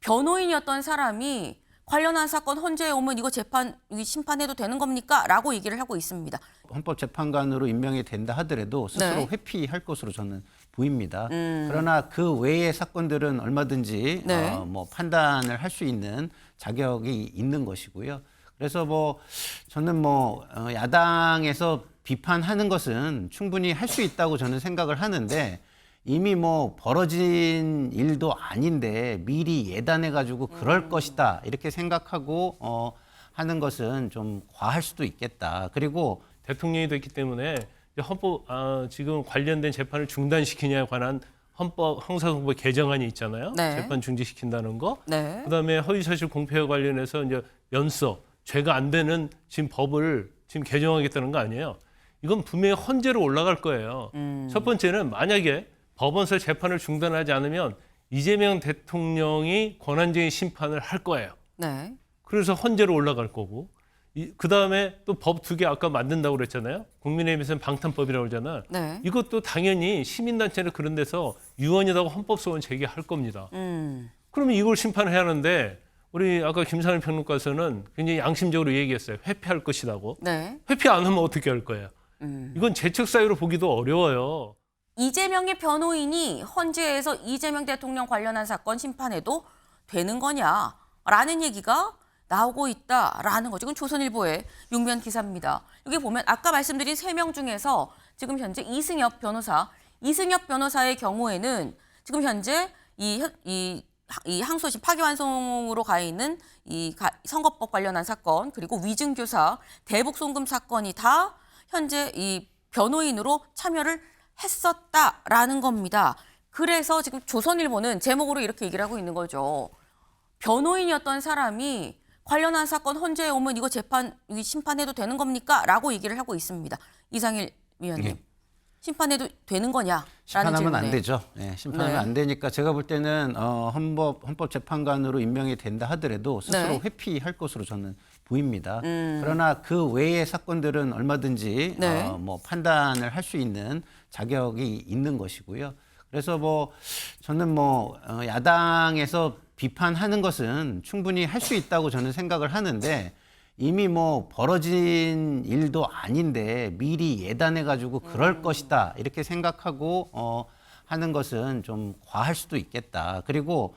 변호인이었던 사람이 관련한 사건 헌재에 오면 이거 심판해도 되는 겁니까? 라고 얘기를 하고 있습니다. 헌법재판관으로 임명이 된다 하더라도 스스로 네. 회피할 것으로 저는 보입니다. 그러나 그 외의 사건들은 얼마든지 네. 판단을 할 수 있는 자격이 있는 것이고요. 그래서 저는 야당에서 비판하는 것은 충분히 할 수 있다고 저는 생각을 하는데 이미 벌어진 일도 아닌데 미리 예단해가지고 그럴 것이다 이렇게 생각하고 하는 것은 좀 과할 수도 있겠다. 그리고 대통령이 됐기 때문에 지금 관련된 재판을 중단시키냐에 관한 형사소송법 개정안이 있잖아요. 네. 재판 중지시킨다는 거. 네. 그다음에 허위사실 공표와 관련해서 이제 연서 죄가 안 되는 지금 법을 지금 개정하겠다는 거 아니에요. 이건 분명히 헌재로 올라갈 거예요. 첫 번째는 만약에 법원에서 재판을 중단하지 않으면 이재명 대통령이 권한쟁의 심판을 할 거예요. 네. 그래서 헌재로 올라갈 거고 그다음에 또 법 2개 아까 만든다고 그랬잖아요. 국민의힘에서는 방탄법이라고 그러잖아요. 네. 이것도 당연히 시민단체나 그런 데서 유언이라고 헌법소원 제기할 겁니다. 그러면 이걸 심판해야 하는데 우리 아까 김상일 평론가에서는 굉장히 양심적으로 얘기했어요. 회피할 것이라고. 네. 회피 안 하면 어떻게 할 거예요? 이건 재척 사유로 보기도 어려워요. 이재명의 변호인이 헌재에서 이재명 대통령 관련한 사건 심판해도 되는 거냐라는 얘기가 나오고 있다라는 거죠. 이건 조선일보의 육면 기사입니다. 여기 보면 아까 말씀드린 3명 중에서 지금 현재 이승엽 변호사의 경우에는 지금 현재 이 항소심 파기환송으로 가 있는 선거법 관련한 사건 그리고 위증교사 대북 송금 사건이 다 현재 이 변호인으로 참여를 했었다라는 겁니다. 그래서 지금 조선일보는 제목으로 이렇게 얘기를 하고 있는 거죠. 변호인이었던 사람이 관련한 사건 헌재에 오면 이거 심판해도 되는 겁니까? 라고 얘기를 하고 있습니다. 이상일 위원님. 네. 심판해도 되는 거냐라는 심판하면 질문에. 안 되죠. 네, 심판하면 네. 안 되니까 제가 볼 때는 헌법재판관으로 임명이 된다 하더라도 스스로 네. 회피할 것으로 저는 보입니다. 그러나 그 외의 사건들은 얼마든지 네. 판단을 할 수 있는 자격이 있는 것이고요. 그래서 저는 야당에서 비판하는 것은 충분히 할 수 있다고 저는 생각을 하는데 이미 벌어진 일도 아닌데 미리 예단해가지고 그럴 것이다 이렇게 생각하고 하는 것은 좀 과할 수도 있겠다. 그리고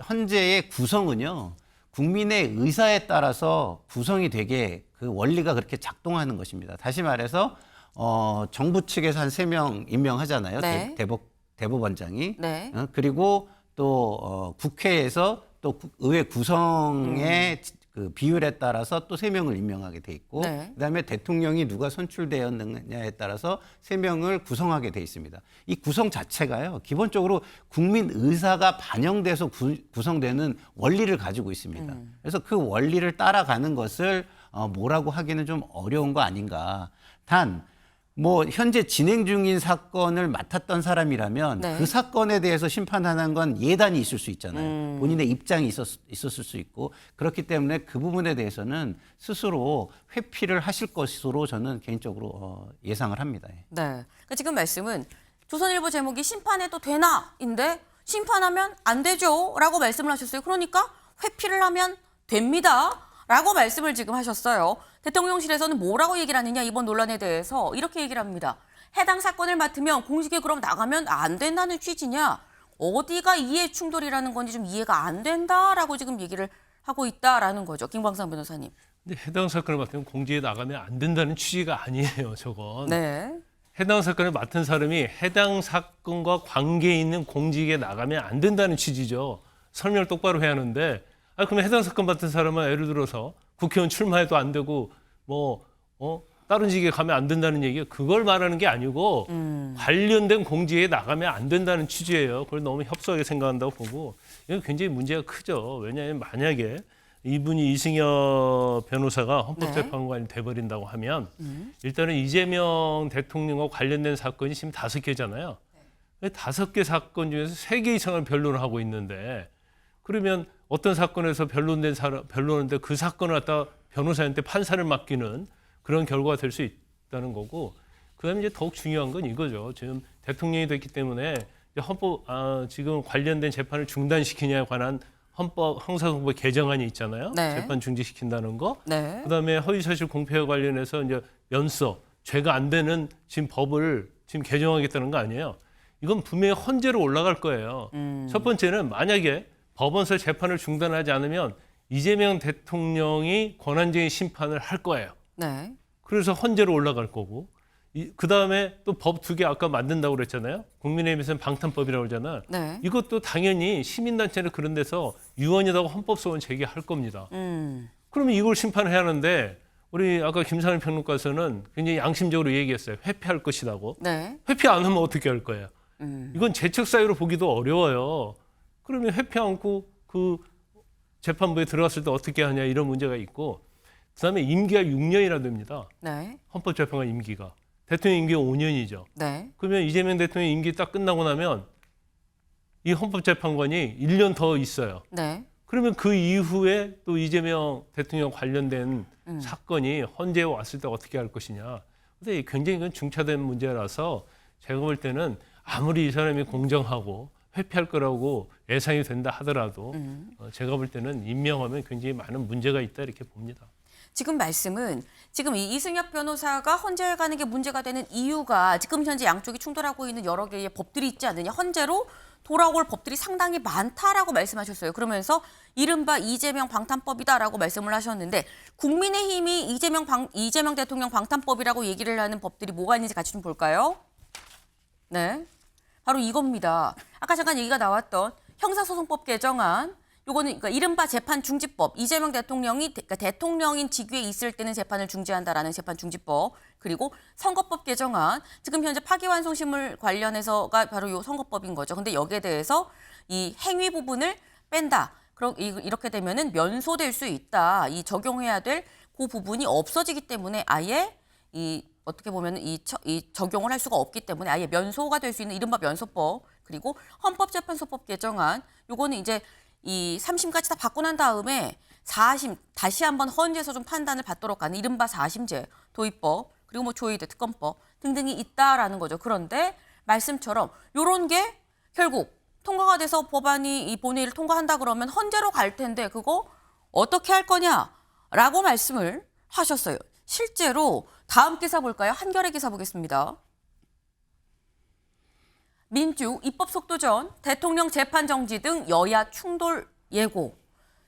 헌재의 구성은요 국민의 의사에 따라서 구성이 되게 그 원리가 그렇게 작동하는 것입니다. 다시 말해서 정부 측에서 한 3명 임명하잖아요. 네. 대법원장이. 네. 그리고 또 국회에서 또 의회 구성의 그 비율에 따라서 또 3명을 임명하게 돼 있고 네. 그다음에 대통령이 누가 선출되었느냐에 따라서 3명을 구성하게 돼 있습니다. 이 구성 자체가요. 기본적으로 국민 의사가 반영돼서 구성되는 원리를 가지고 있습니다. 그래서 그 원리를 따라가는 것을 뭐라고 하기는 좀 어려운 거 아닌가. 단 현재 진행 중인 사건을 맡았던 사람이라면 네. 그 사건에 대해서 심판하는 건 예단이 있을 수 있잖아요. 본인의 입장이 있었을 수 있고 그렇기 때문에 그 부분에 대해서는 스스로 회피를 하실 것으로 저는 개인적으로 예상을 합니다. 네. 그러니까 지금 말씀은 조선일보 제목이 심판해도 되나인데 심판하면 안 되죠라고 말씀을 하셨어요. 그러니까 회피를 하면 됩니다라고 말씀을 지금 하셨어요. 대통령실에서는 뭐라고 얘기를 하느냐 이번 논란에 대해서 이렇게 얘기를 합니다. 해당 사건을 맡으면 공식에 그럼 나가면 안 된다는 취지냐? 어디가 이해 충돌이라는 건지 좀 이해가 안 된다라고 지금 얘기를 하고 있다라는 거죠. 김광상 변호사님. 근데 해당 사건을 맡으면 공지에 나가면 안 된다는 취지가 아니에요. 저건. 네. 해당 사건을 맡은 사람이 해당 사건과 관계 있는 공직에 나가면 안 된다는 취지죠. 설명을 똑바로 해야 하는데 그러면 해당 사건 맡은 사람은 예를 들어서 국회의원 출마해도 안 되고 다른 직에 가면 안 된다는 얘기예요. 그걸 말하는 게 아니고 관련된 공직에 나가면 안 된다는 취지예요. 그걸 너무 협소하게 생각한다고 보고 이건 굉장히 문제가 크죠. 왜냐하면 만약에 이분이 이승엽 변호사가 헌법재판관이 돼버린다고 하면 일단은 이재명 대통령과 관련된 사건이 지금 5개잖아요. 5개 사건 중에서 3개 이상을 변론을 하고 있는데 그러면 어떤 사건에서 변론인데 그 사건을 갖다 변호사한테 판사를 맡기는 그런 결과가 될 수 있다는 거고 그다음에 이제 더욱 중요한 건 이거죠. 지금 대통령이 됐기 때문에 지금 관련된 재판을 중단시키냐에 관한 형사소송법 개정안이 있잖아요. 네. 재판 중지시킨다는 거. 네. 그다음에 허위사실 공표와 관련해서 이제 면서 죄가 안 되는 지금 법을 지금 개정하겠다는 거 아니에요. 이건 분명히 헌재로 올라갈 거예요. 첫 번째는 만약에 법원서 재판을 중단하지 않으면 이재명 대통령이 권한쟁의 심판을 할 거예요. 네. 그래서 헌재로 올라갈 거고, 그다음에 또 법 2개 아까 만든다고 그랬잖아요. 국민의힘에서는 방탄법이라고 그러잖아요. 네. 이것도 당연히 시민단체는 그런 데서 유언이라고 헌법소원 제기할 겁니다. 그러면 이걸 심판해야 하는데 우리 아까 김상일 평론가에서는 굉장히 양심적으로 얘기했어요. 회피할 것이라고. 네. 회피 안 하면 어떻게 할 거예요? 이건 재척 사유로 보기도 어려워요. 그러면 회피 않고 그 재판부에 들어갔을 때 어떻게 하냐 이런 문제가 있고, 그다음에 임기가 6년이나 됩니다. 네. 헌법재판관 임기가. 대통령 임기가 5년이죠. 네. 그러면 이재명 대통령 임기 딱 끝나고 나면 이 헌법재판관이 1년 더 있어요. 네. 그러면 그 이후에 또 이재명 대통령 관련된 사건이 헌재에 왔을 때 어떻게 할 것이냐. 근데 굉장히 이건 중차된 문제라서 제가 볼 때는 아무리 이 사람이 공정하고 회피할 거라고 예상이 된다 하더라도 제가 볼 때는 임명하면 굉장히 많은 문제가 있다 이렇게 봅니다. 지금 말씀은 지금 이 이승엽 변호사가 헌재에 가는 게 문제가 되는 이유가 지금 현재 양쪽이 충돌하고 있는 여러 개의 법들이 있지 않느냐. 헌재로 돌아올 법들이 상당히 많다라고 말씀하셨어요. 그러면서 이른바 이재명 방탄법이다라고 말씀을 하셨는데, 국민의힘이 이재명 대통령 방탄법이라고 얘기를 하는 법들이 뭐가 있는지 같이 좀 볼까요? 네, 바로 이겁니다. 아까 잠깐 얘기가 나왔던 형사소송법 개정안, 요거는 그러니까 이른바 재판 중지법, 이재명 대통령이 그러니까 대통령인 직위에 있을 때는 재판을 중지한다라는 재판 중지법, 그리고 선거법 개정안, 지금 현재 파기환송심을 관련해서가 바로 요 선거법인 거죠. 근데 여기에 대해서 이 행위 부분을 뺀다. 이렇게 되면은 면소될 수 있다. 이 적용해야 될 그 부분이 없어지기 때문에 아예 이 어떻게 보면 이 적용을 할 수가 없기 때문에 아예 면소가 될 수 있는 이른바 면소법, 그리고 헌법재판소법 개정안, 요거는 이제 이 3심까지 다 받고 난 다음에 4심 다시 한번 헌재에서 좀 판단을 받도록 하는 이른바 4심제 도입법, 그리고 뭐 조의대 특검법 등등이 있다라는 거죠. 그런데 말씀처럼 요런 게 결국 통과가 돼서 법안이 이 본회의를 통과한다 그러면 헌재로 갈 텐데 그거 어떻게 할 거냐라고 말씀을 하셨어요. 실제로 다음 기사 볼까요? 한겨레 기사 보겠습니다. 민주 입법 속도전, 대통령 재판 정지 등 여야 충돌 예고.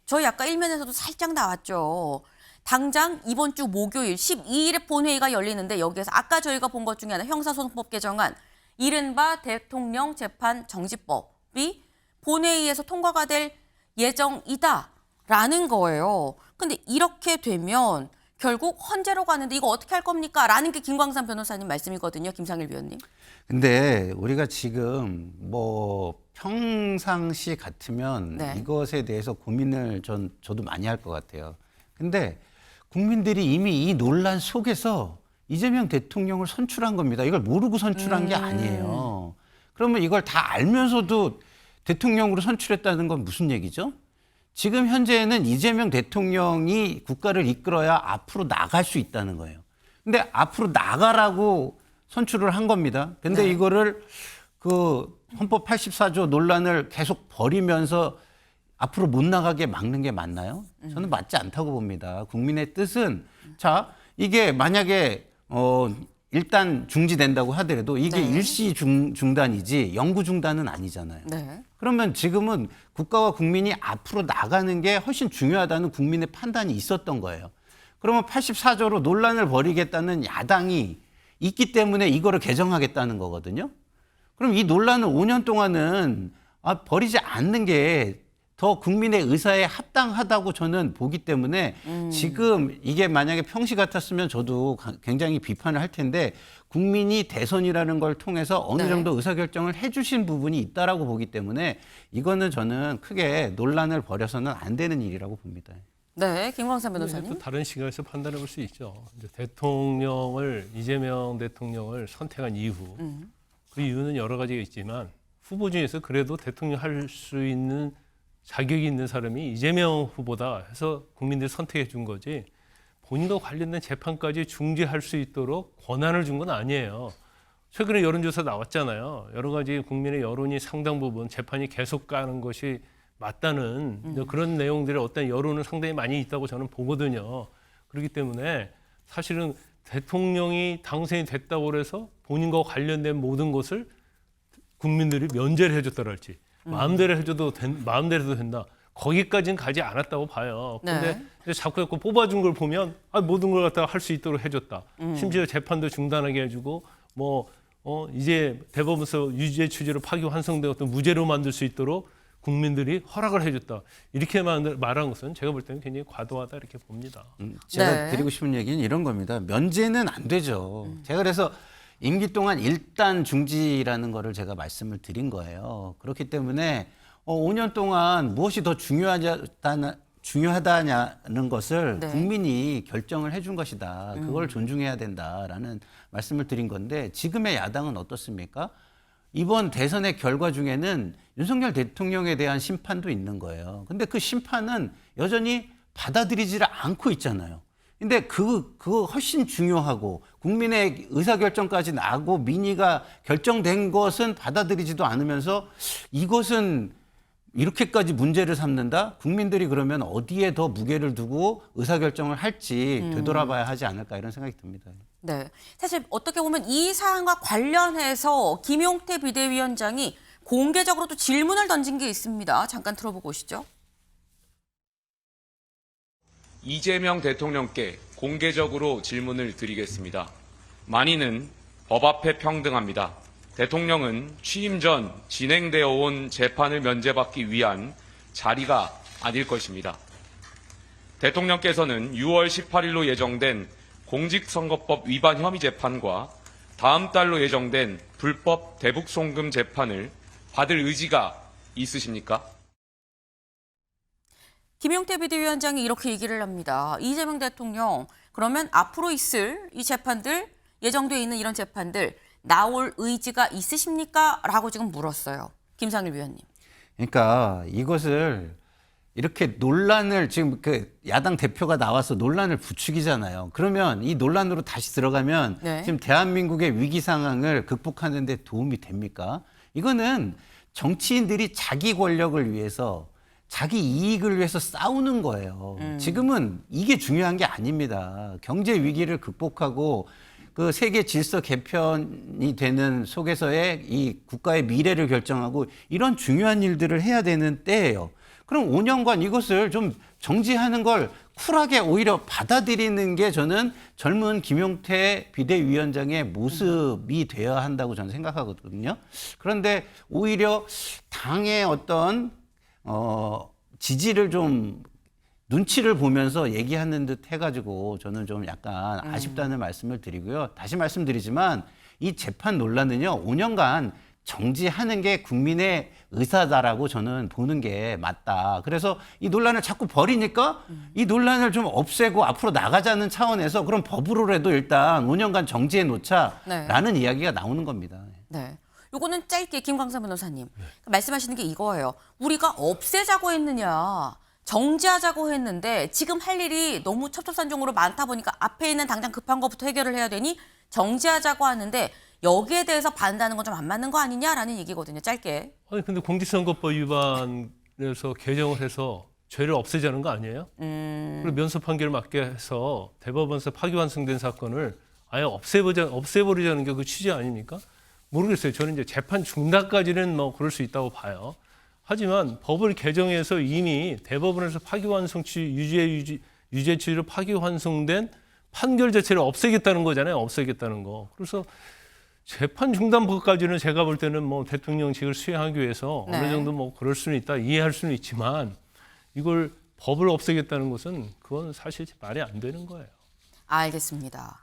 저희 아까 일면에서도 살짝 나왔죠. 당장 이번 주 목요일 12일에 본회의가 열리는데 여기에서 아까 저희가 본 것 중에 하나 형사소송법 개정안, 이른바 대통령 재판 정지법이 본회의에서 통과가 될 예정이다라는 거예요. 근데 이렇게 되면 결국 헌재로 가는데 이거 어떻게 할 겁니까? 라는 게 김광삼 변호사님 말씀이거든요. 김상일 위원님. 근데 우리가 지금 뭐 평상시 같으면 네. 이것에 대해서 고민을 저도 많이 할 것 같아요. 근데 국민들이 이미 이 논란 속에서 이재명 대통령을 선출한 겁니다. 이걸 모르고 선출한 게 아니에요. 그러면 이걸 다 알면서도 대통령으로 선출했다는 건 무슨 얘기죠? 지금 현재는 이재명 대통령이 국가를 이끌어야 앞으로 나갈 수 있다는 거예요. 근데 앞으로 나가라고 선출을 한 겁니다. 근데 네. 이거를 그 헌법 84조 논란을 계속 벌이면서 앞으로 못 나가게 막는 게 맞나요? 저는 맞지 않다고 봅니다. 국민의 뜻은 자, 이게 만약에 일단 중지된다고 하더라도 이게 네. 일시 중단이지 영구 중단은 아니잖아요. 네. 그러면 지금은 국가와 국민이 앞으로 나가는 게 훨씬 중요하다는 국민의 판단이 있었던 거예요. 그러면 84조로 논란을 벌이겠다는 야당이 있기 때문에 이거를 개정하겠다는 거거든요. 그럼 이 논란을 5년 동안은 벌이지 않는 게 더 국민의 의사에 합당하다고 저는 보기 때문에 지금 이게 만약에 평시 같았으면 저도 굉장히 비판을 할 텐데 국민이 대선이라는 걸 통해서 어느 네. 정도 의사결정을 해주신 부분이 있다라고 보기 때문에 이거는 저는 크게 논란을 벌여서는 안 되는 일이라고 봅니다. 네, 김광삼 또 변호사님. 다른 시각에서 판단해 볼 수 있죠. 이제 이재명 대통령을 선택한 이유, 그 이유는 여러 가지가 있지만 후보 중에서 그래도 대통령 할 수 있는 자격이 있는 사람이 이재명 후보다 해서 국민들이 선택해 준 거지, 본인과 관련된 재판까지 중지할 수 있도록 권한을 준 건 아니에요. 최근에 여론조사 나왔잖아요. 여러 가지 국민의 여론이 상당 부분 재판이 계속 가는 것이 맞다는 그런 내용들의 어떤 여론은 상당히 많이 있다고 저는 보거든요. 그렇기 때문에 사실은 대통령이 당선이 됐다고 해서 본인과 관련된 모든 것을 국민들이 면제를 해줬다랄지 마음대로 해줘도 마음대로 된다. 거기까지는 가지 않았다고 봐요. 그런데 자꾸 뽑아준 걸 보면 모든 걸 갖다가 할 수 있도록 해줬다. 심지어 재판도 중단하게 해주고 이제 대법원에서 유죄 취지로 파기환송된 어떤 무죄로 만들 수 있도록 국민들이 허락을 해줬다. 이렇게 말한 것은 제가 볼 때는 굉장히 과도하다 이렇게 봅니다. 제가 드리고 싶은 얘기는 이런 겁니다. 면제는 안 되죠. 제가 그래서 임기 동안 일단 중지라는 거를 제가 말씀을 드린 거예요. 그렇기 때문에 5년 동안 무엇이 더 중요하다냐는 것을 국민이 결정을 해준 것이다. 그걸 존중해야 된다라는 말씀을 드린 건데 지금의 야당은 어떻습니까? 이번 대선의 결과 중에는 윤석열 대통령에 대한 심판도 있는 거예요. 근데 그 심판은 여전히 받아들이지를 않고 있잖아요. 근데 그거 훨씬 중요하고 국민의 의사결정까지 나고 민의가 결정된 것은 받아들이지도 않으면서 이것은 이렇게까지 문제를 삼는다? 국민들이 그러면 어디에 더 무게를 두고 의사결정을 할지 되돌아봐야 하지 않을까 이런 생각이 듭니다. 네, 사실 어떻게 보면 이 사안과 관련해서 김용태 비대위원장이 공개적으로 또 질문을 던진 게 있습니다. 잠깐 들어보고 오시죠. 이재명 대통령께 공개적으로 질문을 드리겠습니다. 만인은 법 앞에 평등합니다. 대통령은 취임 전 진행되어 온 재판을 면제받기 위한 자리가 아닐 것입니다. 대통령께서는 6월 18일로 예정된 공직선거법 위반 혐의 재판과 다음 달로 예정된 불법 대북 송금 재판을 받을 의지가 있으십니까? 김용태 비대위원장이 이렇게 얘기를 합니다. 이재명 대통령, 그러면 앞으로 있을 이 재판들, 예정돼 있는 이런 재판들 나올 의지가 있으십니까? 라고 지금 물었어요. 김상일 위원님. 그러니까 이것을 이렇게 논란을 지금 그 야당 대표가 나와서 논란을 부추기잖아요. 그러면 이 논란으로 다시 들어가면 지금 대한민국의 위기 상황을 극복하는 데 도움이 됩니까? 이거는 정치인들이 자기 권력을 위해서 자기 이익을 위해서 싸우는 거예요. 지금은 이게 중요한 게 아닙니다. 경제 위기를 극복하고 그 세계 질서 개편이 되는 속에서의 이 국가의 미래를 결정하고 이런 중요한 일들을 해야 되는 때예요. 그럼 5년간 이것을 좀 정지하는 걸 쿨하게 오히려 받아들이는 게 저는 젊은 김용태 비대위원장의 모습이 되어야 한다고 저는 생각하거든요. 그런데 오히려 당의 어떤 지지를 좀 눈치를 보면서 얘기하는 듯 해가지고 저는 좀 약간 아쉽다는 말씀을 드리고요. 다시 말씀드리지만 이 재판 논란은요, 5년간 정지하는 게 국민의 의사다라고 저는 보는 게 맞다. 그래서 이 논란을 자꾸 벌이니까 이 논란을 좀 없애고 앞으로 나가자는 차원에서 그럼 법으로라도 일단 5년간 정지해 놓자라는 이야기가 나오는 겁니다. 네. 요거는 짧게 김광삼 변호사님 말씀하시는 게 이거예요. 우리가 없애자고 했느냐, 정지하자고 했는데 지금 할 일이 너무 첩첩산중으로 많다 보니까 앞에 있는 당장 급한 것부터 해결을 해야 되니 정지하자고 하는데 여기에 대해서 반대하는 건 좀 안 맞는 거 아니냐라는 얘기거든요. 짧게. 아니 근데 공직선거법 위반에서 개정을 해서 죄를 없애자는 거 아니에요? 그리고 면소 판결을 맞게 해서 대법원에서 파기환송된 사건을 아예 없애버리자는 게 그 취지 아닙니까? 모르겠어요. 저는 이제 재판 중단까지는 뭐 그럴 수 있다고 봐요. 하지만 법을 개정해서 이미 대법원에서 파기환송 유죄 취지로 파기환송된 판결 자체를 없애겠다는 거잖아요. 없애겠다는 거. 그래서 재판 중단법까지는 제가 볼 때는 뭐 대통령직을 수행하기 위해서 어느 정도 뭐 그럴 수는 있다, 이해할 수는 있지만 이걸 법을 없애겠다는 것은 그건 사실 말이 안 되는 거예요. 알겠습니다.